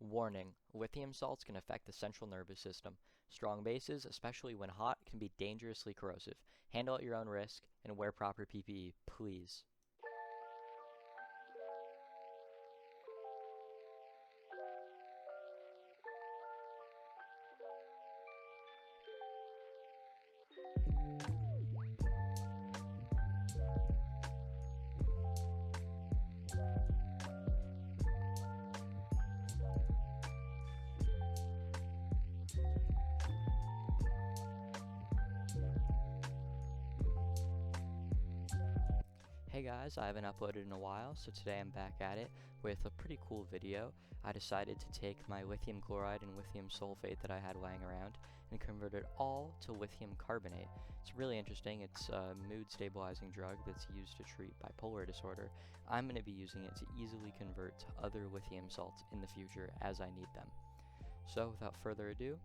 Warning: lithium salts can affect the central nervous system. Strong bases, especially when hot, can be dangerously corrosive. Handle at your own risk and wear proper PPE, please. Hey guys, I haven't uploaded in a while, so today I'm back at it with a pretty cool video. I decided to take my lithium chloride and lithium sulfate that I had lying around and convert it all to lithium carbonate. It's really interesting. It's a mood stabilizing drug that's used to treat bipolar disorder. I'm going to be using it to easily convert to other lithium salts in the future as I need them. So without further ado,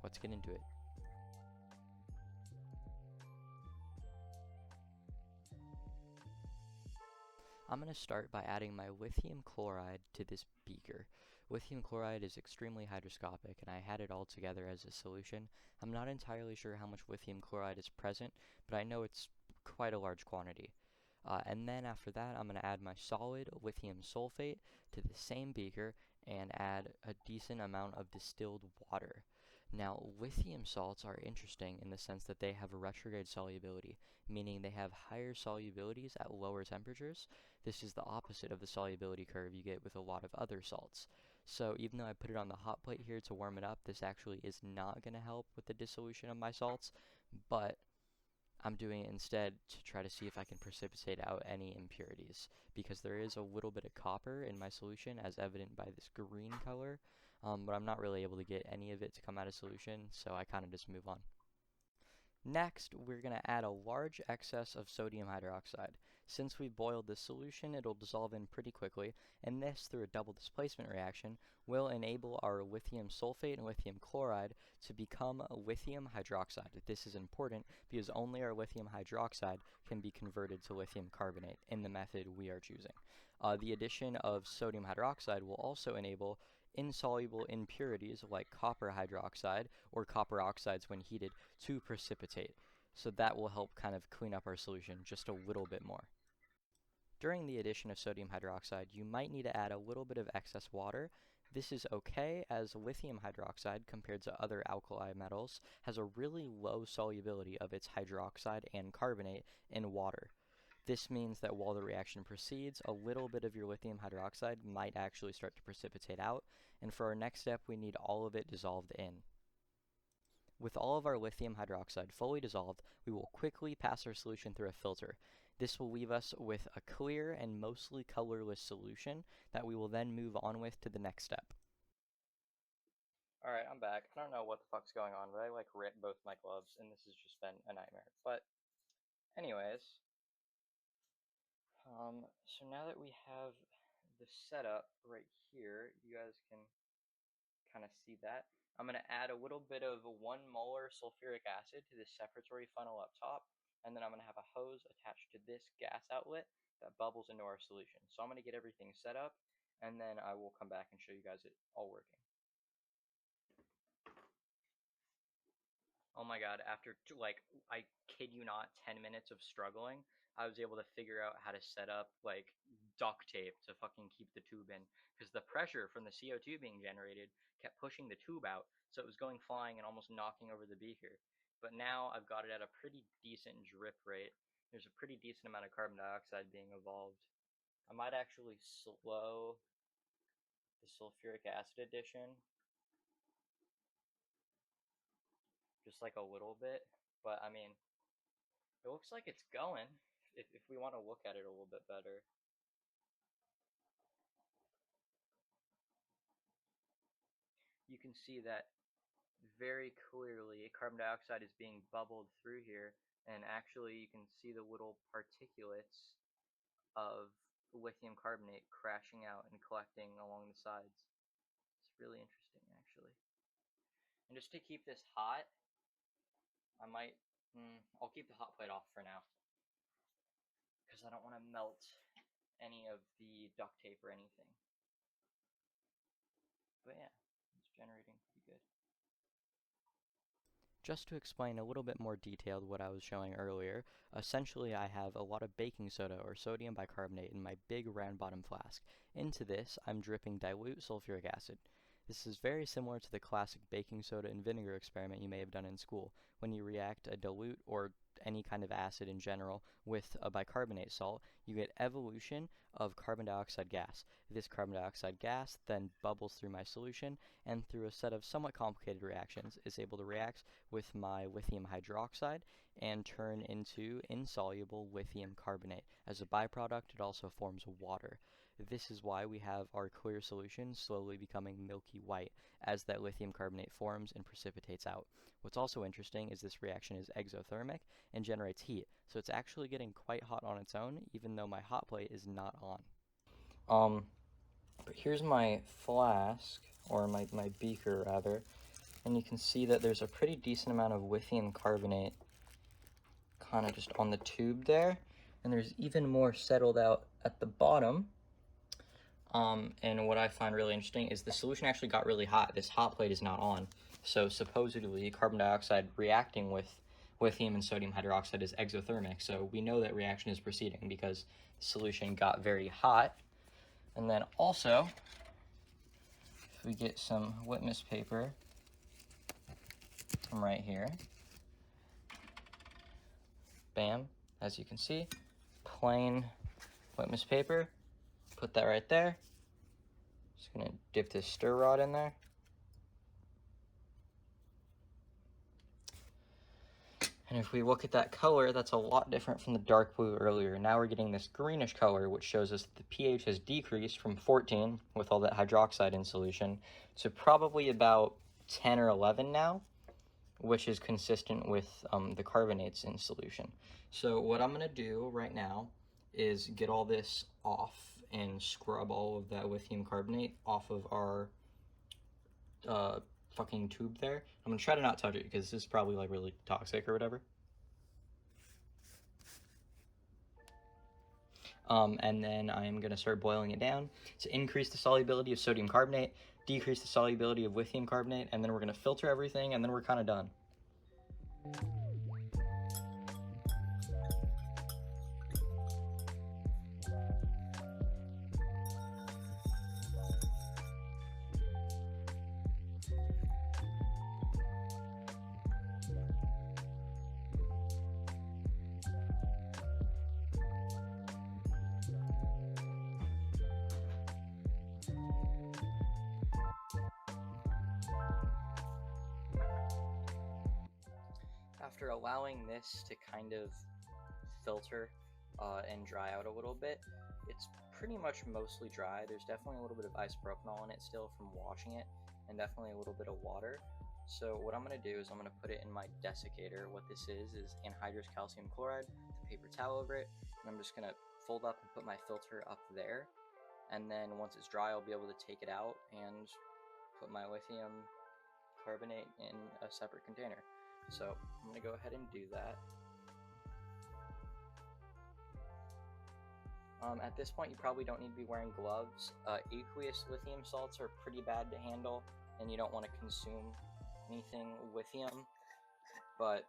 let's get into it. I'm going to start by adding my lithium chloride to this beaker. Lithium chloride is extremely hygroscopic, and I had it all together as a solution. I'm not entirely sure how much lithium chloride is present, but I know it's quite a large quantity. And then after that, I'm going to add my solid lithium sulfate to the same beaker and add a decent amount of distilled water. Now, lithium salts are interesting in the sense that they have a retrograde solubility, meaning they have higher solubilities at lower temperatures. This is the opposite of the solubility curve you get with a lot of other salts. So even though I put it on the hot plate here to warm it up, this actually is not going to help with the dissolution of my salts, but I'm doing it instead to try to see if I can precipitate out any impurities, because there is a little bit of copper in my solution as evident by this green color, but I'm not really able to get any of it to come out of solution, so I kind of just move on. Next, we're going to add a large excess of sodium hydroxide. Since we boiled this solution, it'll dissolve in pretty quickly, and this, through a double displacement reaction, will enable our lithium sulfate and lithium chloride to become lithium hydroxide. This is important because only our lithium hydroxide can be converted to lithium carbonate in the method we are choosing. The addition of sodium hydroxide will also enable insoluble impurities like copper hydroxide or copper oxides when heated to precipitate. So that will help kind of clean up our solution just a little bit more. During the addition of sodium hydroxide, you might need to add a little bit of excess water. This is okay as lithium hydroxide, compared to other alkali metals, has a really low solubility of its hydroxide and carbonate in water. This means that while the reaction proceeds, a little bit of your lithium hydroxide might actually start to precipitate out, and for our next step, we need all of it dissolved in. With all of our lithium hydroxide fully dissolved, we will quickly pass our solution through a filter. This will leave us with a clear and mostly colorless solution that we will then move on with to the next step. Alright, I'm back. I don't know what the fuck's going on, but I ripped both my gloves, and this has just been a nightmare. But anyways, so now that we have the setup right here, you guys can kind of see that. I'm going to add a little bit of 1 molar sulfuric acid to this separatory funnel up top, and then I'm going to have a hose attached to this gas outlet that bubbles into our solution. So I'm going to get everything set up, and then I will come back and show you guys it all working. Oh my god, after, I kid you not, 10 minutes of struggling, I was able to figure out how to set up, duct tape to fucking keep the tube in. Because the pressure from the CO2 being generated kept pushing the tube out, so it was going flying and almost knocking over the beaker. But now I've got it at a pretty decent drip rate. There's a pretty decent amount of carbon dioxide being evolved. I might actually slow the sulfuric acid addition just a little bit, but I mean, it looks like it's going, if we want to look at it a little bit better. You can see that very clearly carbon dioxide is being bubbled through here, and actually you can see the little particulates of lithium carbonate crashing out and collecting along the sides. It's really interesting, actually. And just to keep this hot, I might, I'll keep the hot plate off for now, because I don't want to melt any of the duct tape or anything. But Just to explain a little bit more detailed what I was showing earlier, essentially I have a lot of baking soda or sodium bicarbonate in my big round bottom flask. Into this, I'm dripping dilute sulfuric acid. This is very similar to the classic baking soda and vinegar experiment you may have done in school, when you react a dilute or any kind of acid in general with a bicarbonate salt, you get evolution of carbon dioxide gas. This carbon dioxide gas then bubbles through my solution and through a set of somewhat complicated reactions is able to react with my lithium hydroxide and turn into insoluble lithium carbonate. As a byproduct, it also forms water. This is why we have our clear solution slowly becoming milky white as that lithium carbonate forms and precipitates out. What's also interesting is this reaction is exothermic and generates heat, so it's actually getting quite hot on its own, even though my hot plate is not on. But here's my flask, or my beaker rather, and you can see that there's a pretty decent amount of lithium carbonate kind of just on the tube there, and there's even more settled out at the bottom. And what I find really interesting is the solution actually got really hot. This hot plate is not on. So supposedly carbon dioxide reacting with lithium and sodium hydroxide is exothermic. So we know that reaction is proceeding because the solution got very hot. And then also, if we get some litmus paper from right here, bam, as you can see, plain litmus paper, put that right there. Just gonna dip this stir rod in there. And if we look at that color, that's a lot different from the dark blue earlier. Now we're getting this greenish color, which shows us that the pH has decreased from 14, with all that hydroxide in solution, to probably about 10 or 11 now, which is consistent with the carbonates in solution. So what I'm gonna do right now is get all this off and scrub all of that lithium carbonate off of our fucking tube there. I'm gonna try to not touch it because this is probably like really toxic or whatever. And then I'm gonna start boiling it down to increase the solubility of sodium carbonate, decrease the solubility of lithium carbonate, and then we're gonna filter everything, and then we're kind of done. After allowing this to kind of filter and dry out a little bit, it's pretty much mostly dry. There's definitely a little bit of isopropanol in it still from washing it, and definitely a little bit of water. So what I'm going to do is I'm going to put it in my desiccator. What this is anhydrous calcium chloride, with a paper towel over it, and I'm just going to fold up and put my filter up there. And then once it's dry, I'll be able to take it out and put my lithium carbonate in a separate container. So I'm going to go ahead and do that. At this point, you probably don't need to be wearing gloves. Aqueous lithium salts are pretty bad to handle, and you don't want to consume anything lithium, but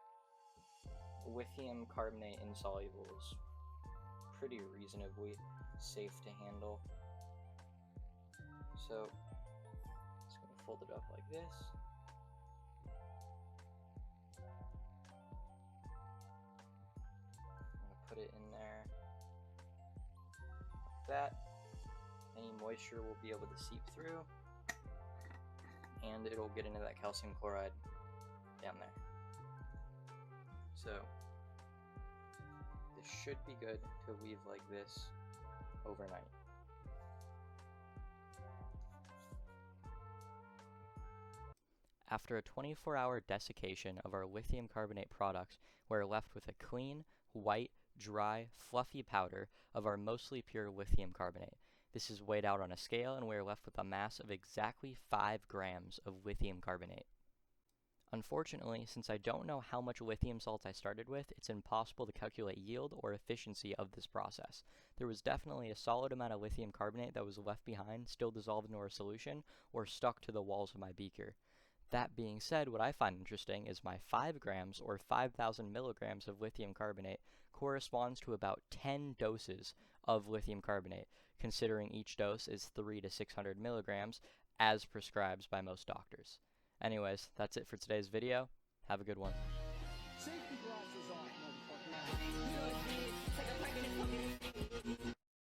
lithium carbonate insoluble is pretty reasonably safe to handle. So just going to fold it up like this. Put it in there like that. Any moisture will be able to seep through, and it'll get into that calcium chloride down there. So this should be good to leave like this overnight. After a 24-hour desiccation of our lithium carbonate products, we're left with a clean, white, dry, fluffy powder of our mostly pure lithium carbonate. This is weighed out on a scale, and we are left with a mass of exactly 5 grams of lithium carbonate. Unfortunately, since I don't know how much lithium salts I started with, it's impossible to calculate yield or efficiency of this process. There was definitely a solid amount of lithium carbonate that was left behind, still dissolved into our solution, or stuck to the walls of my beaker. That being said, what I find interesting is my 5 grams or 5,000 milligrams of lithium carbonate corresponds to about 10 doses of lithium carbonate, considering each dose is 3 to 600 milligrams as prescribed by most doctors. Anyways, that's it for today's video. Have a good one. Safety glasses off, motherfucker.